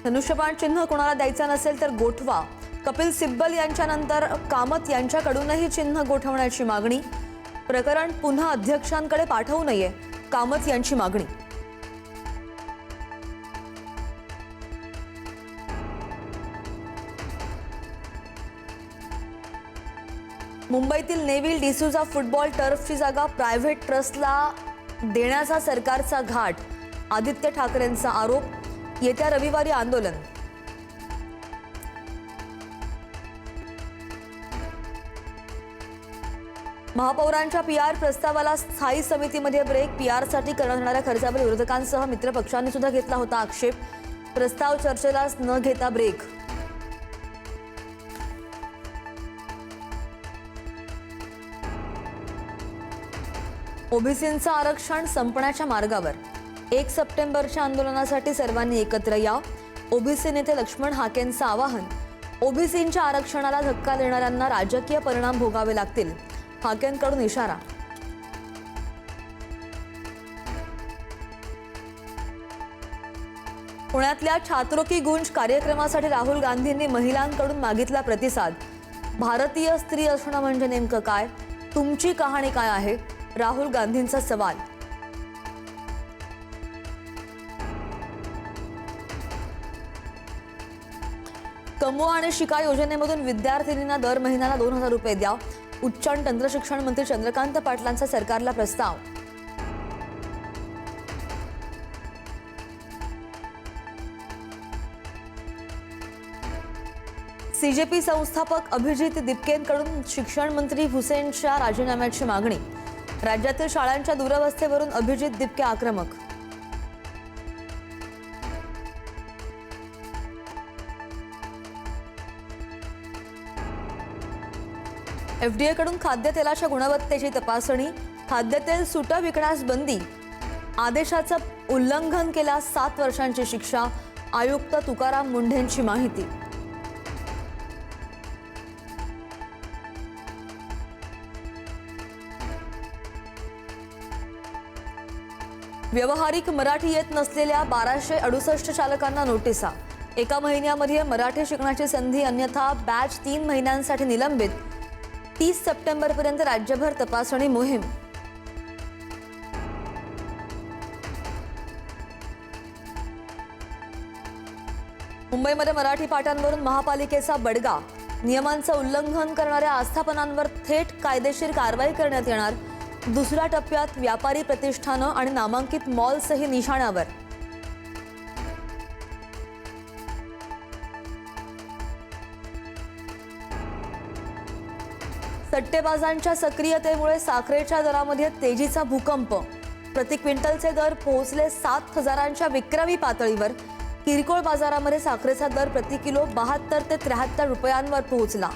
धनुष्यबाण चिन्ह कोणाला द्यायचं नसेल तर गोठवा। कपिल सिब्बल यांच्यानंतर कामत यांच्याकडूनही चिन्ह गोठवण्याची मागणी। प्रकरण पुन्हा अध्यक्षांकडे पाठवू नये, कामत यांची मागणी। मुंबईतील नेव्हिल डिसूजा फुटबॉल टर्फची जागा प्रायव्हेट ट्रस्टला देण्याचा सरकारचा घाट। आदित्य ठाकरेंचा आरोप। येत्या रविवारी आंदोलन। महापौरांच्या पीआर प्रस्तावाला स्थायी समितीमध्ये ब्रेक। पीआरसाठी करण्यात येणाऱ्या खर्चावर विरोधकांसह मित्रपक्षांनी सुद्धा घेतला होता आक्षेप। प्रस्ताव चर्चेला न घेता ब्रेक। ओबीसींचं आरक्षण संपण्याच्या मार्गावर। 1 सप्टेंबरच्या आंदोलनासाठी सर्वांनी एकत्र या। ओबीसी नेते लक्ष्मण हाकेंचं आवाहन। ओबीसींच्या आरक्षणाला धक्का देणाऱ्यांना राजकीय परिणाम भोगावे लागतील, हाकेंकडून इशारा। पुण्यातल्या छात्रों की गूंज कार्यक्रमासाठी राहुल गांधींनी महिलांकडून मागितला प्रतिसाद। भारतीय स्त्री असणं म्हणजे नेमकं काय? तुमची कहाणी काय आहे? राहुल गांधींचा सवाल। कमवा आणि शिका योजनेमधून विद्यार्थिनींना दर महिन्याला 2000 रुपये द्या। उच्च आणि तंत्र शिक्षण मंत्री चंद्रकांत पाटलांचा सरकारला प्रस्ताव। सीजेपी संस्थापक अभिजित दिपकेंकडून शिक्षण मंत्री हुसेनच्या राजीनाम्याची मागणी। राज्यातील शाळांच्या दुरवस्थेवरून अभिजित दिपके आक्रमक। एफडीए कडून खाद्यतेलाच्या गुणवत्तेची तपासणी। खाद्यतेल सुटं विकण्यास बंदी। आदेशाचं उल्लंघन केल्यास 7 वर्षांची शिक्षा। आयुक्त तुकाराम मुंढेंची माहिती। व्यवहारिक मराठी येत नसलेल्या 1268 चालकांना नोटिसा। एका महिन्यामध्ये मराठी शिकण्याची संधी, अन्यथा बॅच 3 महिन्यांसाठी निलंबित। 30 सप्टेंबरपर्यंत राज्यभर तपासणी मोहीम। मुंबईमध्ये मराठी पाठांवरून महापालिकेचा बडगा। नियमांचं उल्लंघन करणाऱ्या आस्थापनांवर थेट कायदेशीर कारवाई करण्यात येणार। दुसऱ्या टप्प्यात व्यापारी प्रतिष्ठानं आणि नामांकित मॉल्सही निशाण्यावर। सट्टेबाजांच्या सक्रियतेमुळे साखरेच्या दरामध्ये तेजीचा भूकंप। प्रति क्विंटलचे दर पोहोचले 7000च्या विक्रमी पातळीवर। किरकोळ बाजारामध्ये साखरेचा दर प्रति किलो 72 ते 73 रुपयांवर पोहोचला।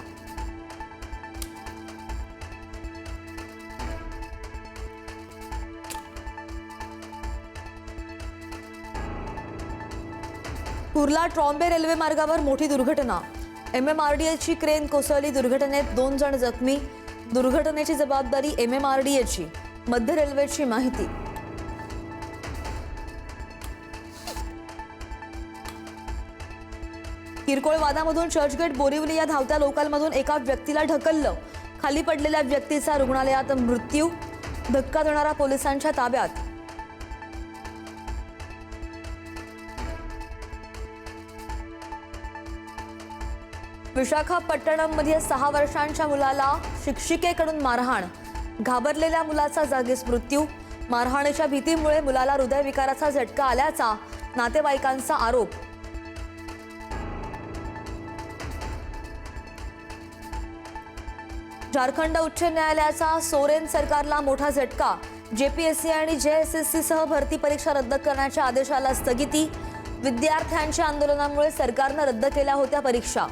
कुर्ला ट्रॉम्बे रेल्वे मार्गावर मोठी दुर्घटना। एमएमआरडीएची क्रेन कोसळली। दुर्घटनेत 2 जण जखमी। दुर्घटनेची जबाबदारी एमएमआरडीएची। मध्य रेल्वेची माहिती। किरकोळ वादामधून चर्चगेट बोरिवली या धावत्या लोकलमधून एका व्यक्तीला ढकललं। खाली पडलेल्या व्यक्तीचा रुग्णालयात मृत्यू। धक्का देणारा पोलिसांच्या ताब्यात। विशाखापट्टणममध्ये 6 वर्षांच्या मुलाला शिक्षिकेकडून मारहाण। घाबरलेल्या मुलाचा जागीच मृत्यू। मारहाणीच्या भीतीमुळे मुलाला हृदयविकाराचा झटका आल्याचा नातेवाईकांचा आरोप। झारखंड उच्च न्यायालयाचा सोरेन सरकारला मोठा झटका। जेपीएससी आणि जेएसएससी सह भरती परीक्षा रद्द करण्याच्या आदेशाला स्थगिती। विद्यार्थ्यांच्या आंदोलनामुळे सरकारनं रद्द केल्या होत्या परीक्षा।